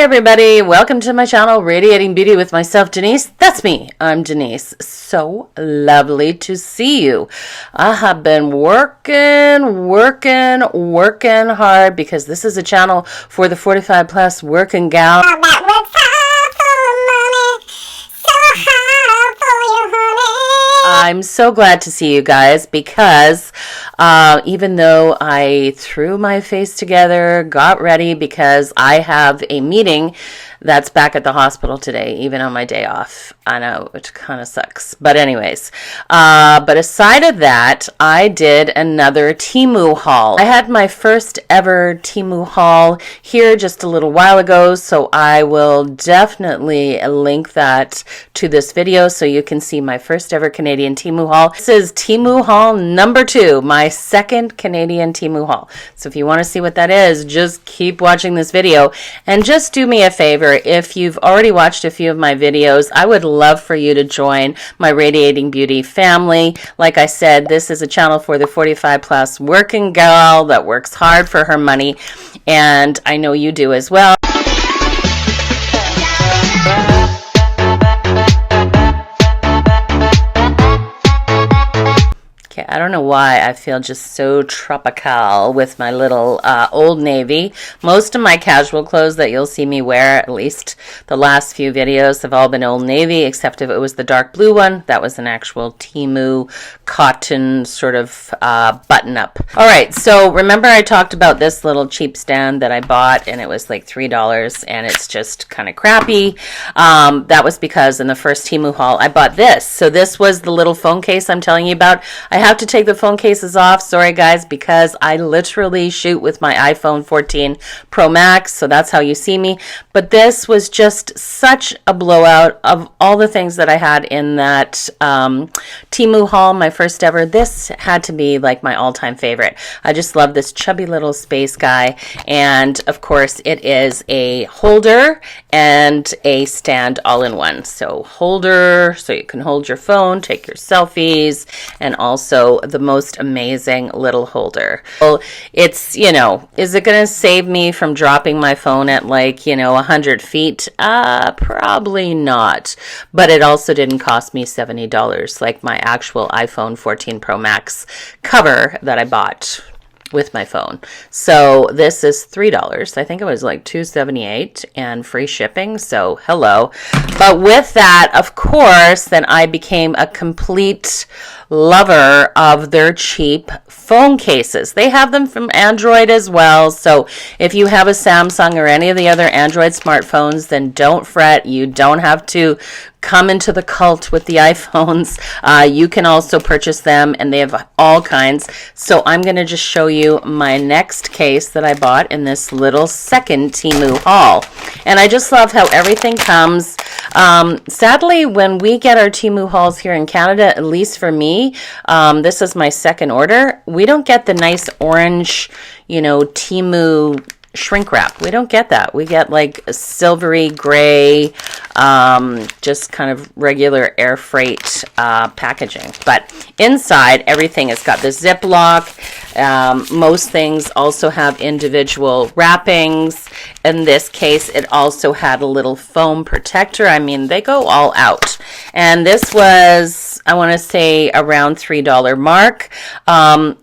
everybody, welcome to my channel, Radiating Beauty with myself, Denise. That's me. I'm Denise. So lovely to see you. I have been working hard because this is a channel for the 45 plus working gal. I'm so glad to see you guys because even though I threw my face together, got ready because I have a meeting that's back at the hospital today, even on my day off. I know, which kind of sucks. But anyways, but aside of that, I did another Temu haul. I had my first ever Temu haul here just a little while ago, so I will definitely link that to this video so you can see my first ever Canadian Temu haul. This is Temu haul number 2, my second Canadian Temu haul. So if you want to see what that is, just keep watching this video and just do me a favor. If you've already watched a few of my videos, I would love for you to join my Radiating Beauty family. Like I said, this is a channel for the 45 plus working gal that works hard for her money, and I know you do as well. Okay, I don't know why I feel just so tropical with my little Old Navy. Most of my casual clothes that you'll see me wear, at least the last few videos, have all been Old Navy, except if it was the dark blue one. That was an actual Temu cotton sort of button-up. All right, so remember I talked about this little cheap stand that I bought, and it was like $3, and it's just kind of crappy. That was because in the first Temu haul, I bought this. So this was the little phone case I'm telling you about. I have to take the phone cases off, sorry guys, because I literally shoot with my iPhone 14 Pro Max, so that's how you see me. But this was just such a blowout of all the things that I had in that Temu haul, my first ever. This had to be like my all-time favorite. I just love this chubby little space guy, and of course it is a holder and a stand all in one. So holder, so you can hold your phone, take your selfies, and also the most amazing little holder. Well, it's, you know, is it going to save me from dropping my phone at like, 100 feet? Probably not. But it also didn't cost me $70 like my actual iPhone 14 Pro Max cover that I bought with my phone. So this is $3. I think it was like $2.78 and free shipping. So hello. But with that, of course, then I became a complete lover of their cheap phone cases. They have them from Android as well. So if you have a Samsung or any of the other Android smartphones, then don't fret. You don't have to come into the cult with the iPhones. You can also purchase them, and they have all kinds. So I'm going to just show you my next case that I bought in this little second Temu haul. And I just love how everything comes. Sadly, when we get our Temu hauls here in Canada, at least for me, this is my second order, we don't get the nice orange, Temu shrink wrap. We don't get that. We get like a silvery gray, just kind of regular air freight packaging. But inside, everything has got the Ziploc. Most things also have individual wrappings. In this case, it also had a little foam protector. I mean, they go all out. And this was, I want to say, around $3 mark.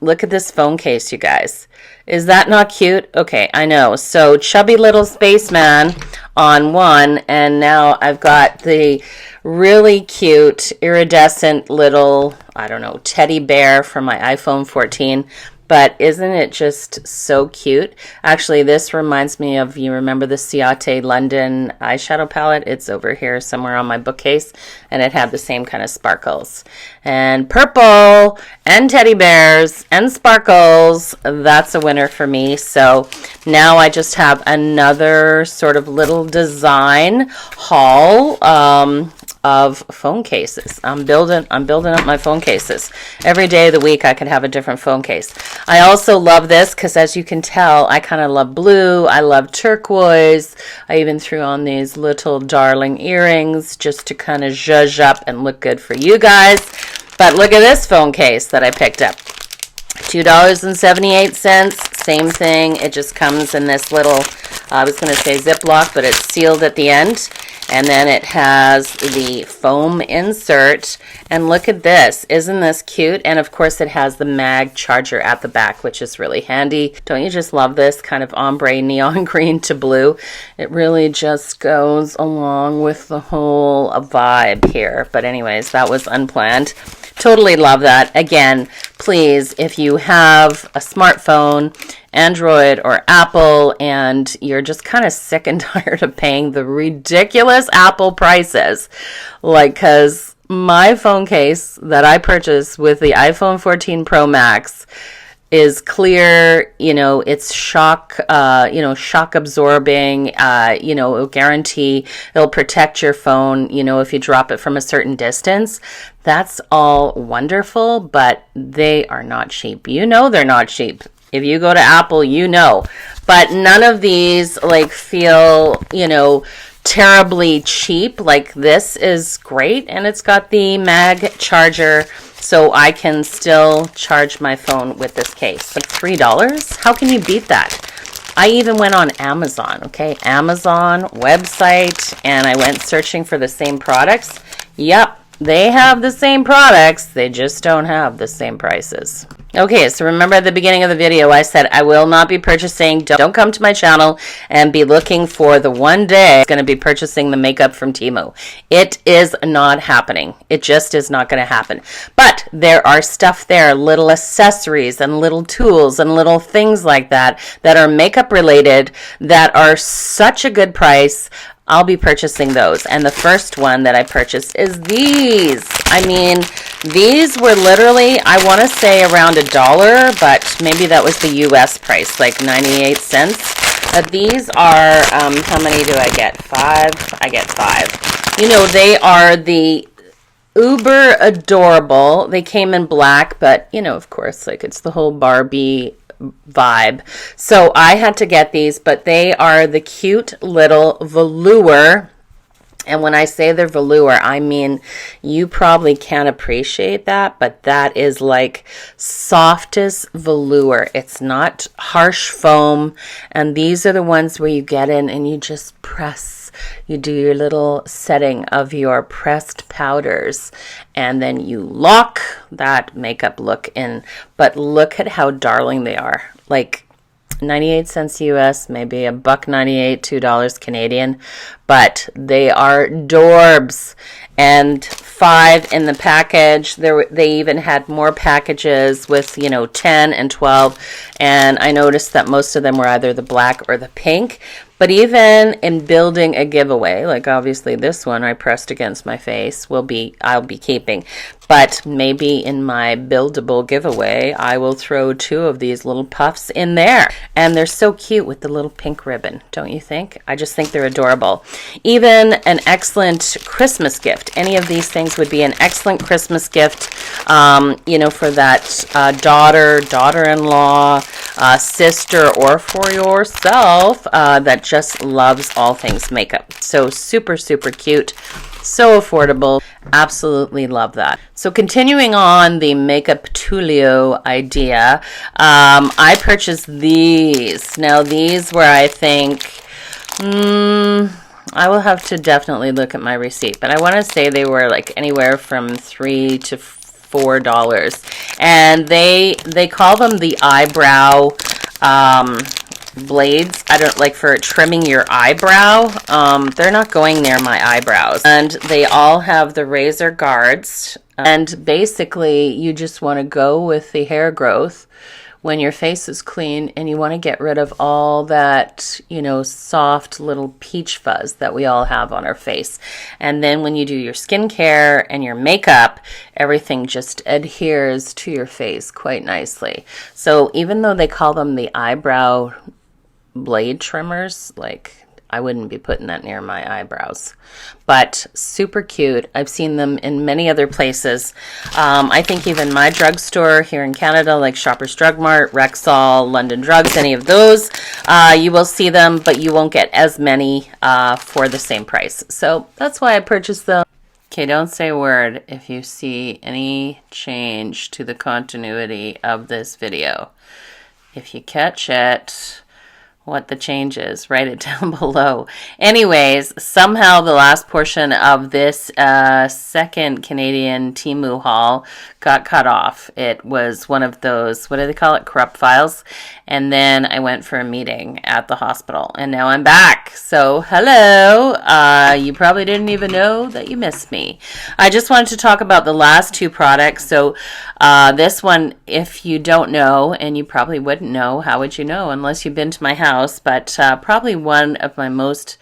Look at this phone case, you guys. Is that not cute? Okay, I know. So chubby little spaceman on one, and now I've got the really cute iridescent little, I don't know, teddy bear from my iPhone 14. But isn't it just so cute? Actually, this reminds me of, you remember the Ciate London eyeshadow palette? It's over here somewhere on my bookcase, and it had the same kind of sparkles. And purple, and teddy bears, and sparkles. That's a winner for me. So now I just have another sort of little design haul of phone cases. I'm building up my phone cases. Every day of the week I could have a different phone case. I also love this because, as you can tell, I kind of love blue. I love turquoise. I even threw on these little darling earrings just to kind of zhuzh up and look good for you guys. But look at this phone case that I picked up. $2.78. Same thing. It just comes in this little, I was going to say Ziploc, but it's sealed at the end. And then it has the foam insert. And look at this. Isn't this cute? And of course it has the mag charger at the back, which is really handy. Don't you just love this kind of ombre neon green to blue? It really just goes along with the whole vibe here. But anyways, that was unplanned. Totally love that. Again, please, if you have a smartphone, Android or Apple, and you're just kind of sick and tired of paying the ridiculous Apple prices, like, because my phone case that I purchased with the iPhone 14 Pro Max is clear, it's shock absorbing, it'll guarantee it'll protect your phone, if you drop it from a certain distance. That's all wonderful, but they are not cheap. They're not cheap. If you go to Apple, but none of these feel, terribly cheap. Like, this is great, and it's got the mag charger, so I can still charge my phone with this case. Like $3? How can you beat that? I even went on Amazon, Amazon website, and I went searching for the same products. Yep, they have the same products, they just don't have the same prices. Okay, so remember at the beginning of the video, I said I will not be purchasing, don't come to my channel and be looking for the one day I'm going to be purchasing the makeup from Temu. It is not happening. It just is not going to happen. But there are stuff there, little accessories and little tools and little things like that that are makeup related that are such a good price. I'll be purchasing those. And the first one that I purchased is these. I mean, these were literally, I want to say around $1, but maybe that was the US price, like 98 cents. These are, how many do I get? 5? I get 5. They are the uber adorable. They came in black, but, of course, it's the whole Barbie vibe. So I had to get these, but they are the cute little velour. And when I say they're velour, I mean, you probably can't appreciate that, but that is like softest velour. It's not harsh foam. And these are the ones where you get in and you just press. You do your little setting of your pressed powders, and then you lock that makeup look in. But look at how darling they are. Like 98 cents US, maybe $1.98, $2 Canadian, but they are dorbs. And 5 in the package. They even had more packages with 10 and 12, and I noticed that most of them were either the black or the pink. But even in building a giveaway, like obviously this one I pressed against my face, I'll be keeping. But maybe in my buildable giveaway, I will throw 2 of these little puffs in there. And they're so cute with the little pink ribbon, don't you think? I just think they're adorable. Even an excellent Christmas gift. Any of these things would be an excellent Christmas gift, for that daughter-in-law, sister, or for yourself that just loves all things makeup. So super, super cute. So affordable. Absolutely love that. So continuing on the makeup tulio idea, I purchased these. Now these were, I think, I will have to definitely look at my receipt, but I want to say they were like anywhere from $3 to $4. And they call them the eyebrow blades. I don't like for trimming your eyebrow. They're not going near my eyebrows. And they all have the razor guards. And basically you just want to go with the hair growth when your face is clean, and you want to get rid of all that, soft little peach fuzz that we all have on our face. And then when you do your skincare and your makeup, everything just adheres to your face quite nicely. So even though they call them the eyebrow blade trimmers, I wouldn't be putting that near my eyebrows. But super cute. I've seen them in many other places. I think even my drugstore here in Canada, like Shoppers Drug Mart, Rexall, London Drugs, any of those, you will see them, but you won't get as many for the same price. So that's why I purchased them. Okay, don't say a word if you see any change to the continuity of this video. If you catch it, what the change is, write it down below. Anyways, somehow the last portion of this second Canadian Temu haul got cut off. It was one of those, what do they call it, corrupt files. And then I went for a meeting at the hospital, and now I'm back. So hello, you probably didn't even know that you missed me. I just wanted to talk about the last two products. So this one, if you don't know, and you probably wouldn't know, how would you know unless you've been to my house, but probably one of my most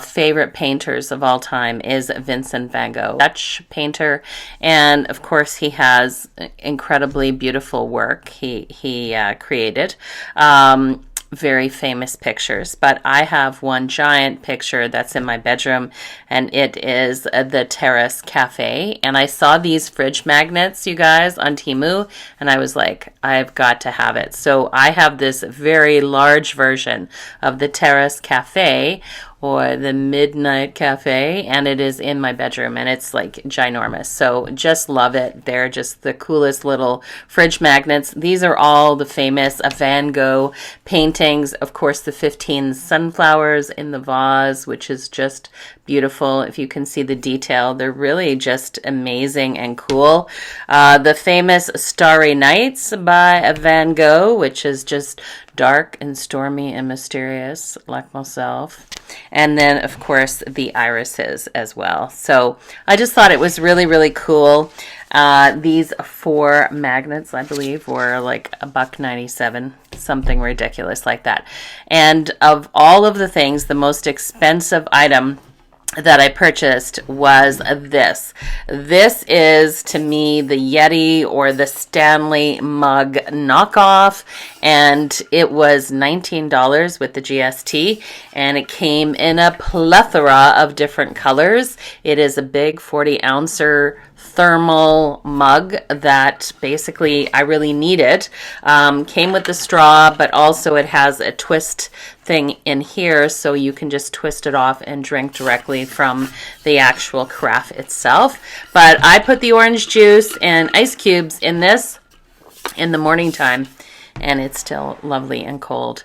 favorite painters of all time is Vincent van Gogh, Dutch painter, and of course he has incredibly beautiful work he created. Very famous pictures, but I have one giant picture that's in my bedroom, and it is the Terrace Cafe. And I saw these fridge magnets, you guys, on Temu, and I was like, I've got to have it. So I have this very large version of the Terrace Cafe, or the Midnight Cafe, and it is in my bedroom, and it's like ginormous. So just love it. They're just the coolest little fridge magnets. These are all the famous Van Gogh paintings. Of course, the 15 sunflowers in the vase, which is just beautiful. If you can see the detail, they're really just amazing and cool. The famous Starry Nights by Van Gogh, which is just dark and stormy and mysterious, like myself. And then, of course, the irises as well. So I just thought it was really, really cool. These 4 magnets, I believe, were like $1.97, something ridiculous like that. And of all of the things, the most expensive item that I purchased was this. This is, to me, the Yeti or the Stanley mug knockoff, and it was $19 with the GST, and it came in a plethora of different colors. It is a big 40-ouncer thermal mug that basically I really needed. Came with the straw, but also it has a twist thing in here, so you can just twist it off and drink directly from the actual carafe itself. But I put the orange juice and ice cubes in this in the morning time, and it's still lovely and cold.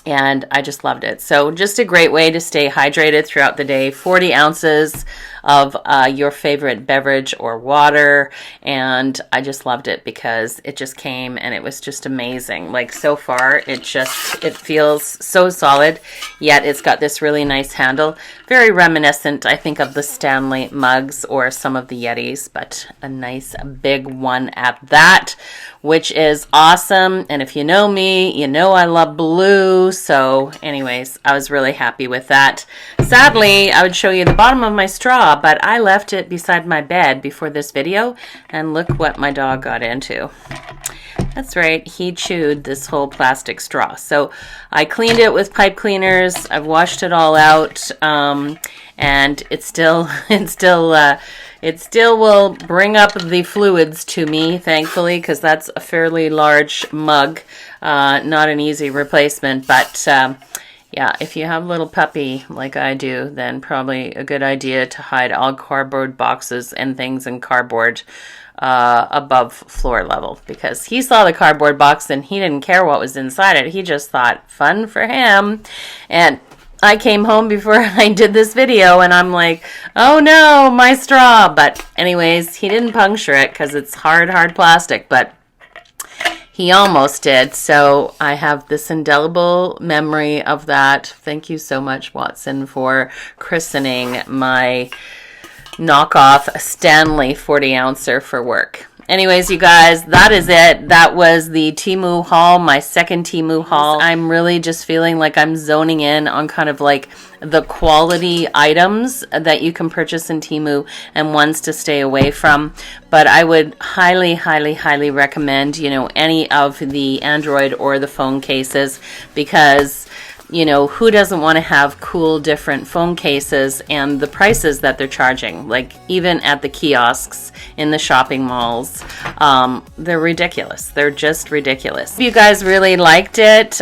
And I just loved it. So just a great way to stay hydrated throughout the day. 40 ounces of your favorite beverage or water. And I just loved it because it just came and it was just amazing. Like so far, it feels so solid, yet it's got this really nice handle. Very reminiscent, I think, of the Stanley mugs or some of the Yetis, but a nice big one at that, which is awesome. And if you know me, you know I love blue. So anyways, I was really happy with that. Sadly, I would show you the bottom of my straw, but I left it beside my bed before this video, and look what my dog got into. That's right, he chewed this whole plastic straw. So I cleaned it with pipe cleaners. I've washed it all out, and it still will bring up the fluids to me, thankfully, because that's a fairly large mug. Not an easy replacement, but yeah, if you have a little puppy like I do, then probably a good idea to hide all cardboard boxes and things in cardboard above floor level, because he saw the cardboard box and he didn't care what was inside it. He just thought, fun for him. And I came home before I did this video and I'm like, oh no, my straw. But anyways, he didn't puncture it because it's hard plastic, but he almost did. So I have this indelible memory of that. Thank you so much, Watson, for christening my knockoff Stanley 40-ouncer for work. Anyways, you guys, that is it. That was the Temu haul, my second Temu haul. I'm really just feeling like I'm zoning in on kind of like the quality items that you can purchase in Temu and ones to stay away from. But I would highly, highly, highly recommend, any of the Android or the phone cases, because who doesn't want to have cool different phone cases, and the prices that they're charging, like even at the kiosks in the shopping malls, they're ridiculous. They're just ridiculous. If you guys really liked it,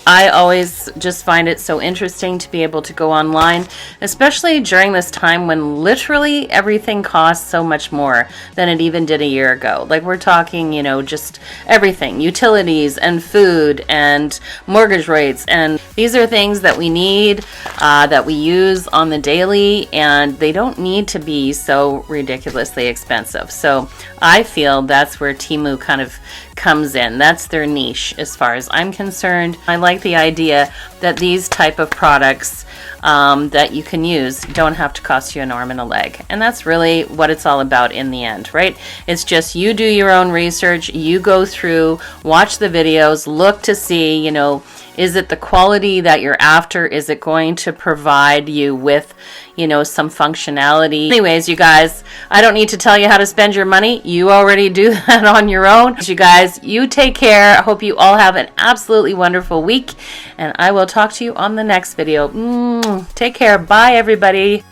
I always just find it so interesting to be able to go online, especially during this time when literally everything costs so much more than it even did a year ago. Like, we're talking, you know, just everything, utilities and food and mortgage rates. And these are things that we need, that we use on the daily, and they don't need to be so ridiculously expensive. So I feel that's where Temu kind of comes in. That's their niche as far as I'm concerned. I like the idea that these type of products that you can use don't have to cost you an arm and a leg. And that's really what it's all about in the end, right? It's just you do your own research, you go through, watch the videos, look to see, you know, is it the quality that you're after? Is it going to provide you with, you know, some functionality? Anyways, you guys, I don't need to tell you how to spend your money. You already do that on your own. You guys, you take care. I hope you all have an absolutely wonderful week, and I will talk to you on the next video. Take care. Bye, everybody.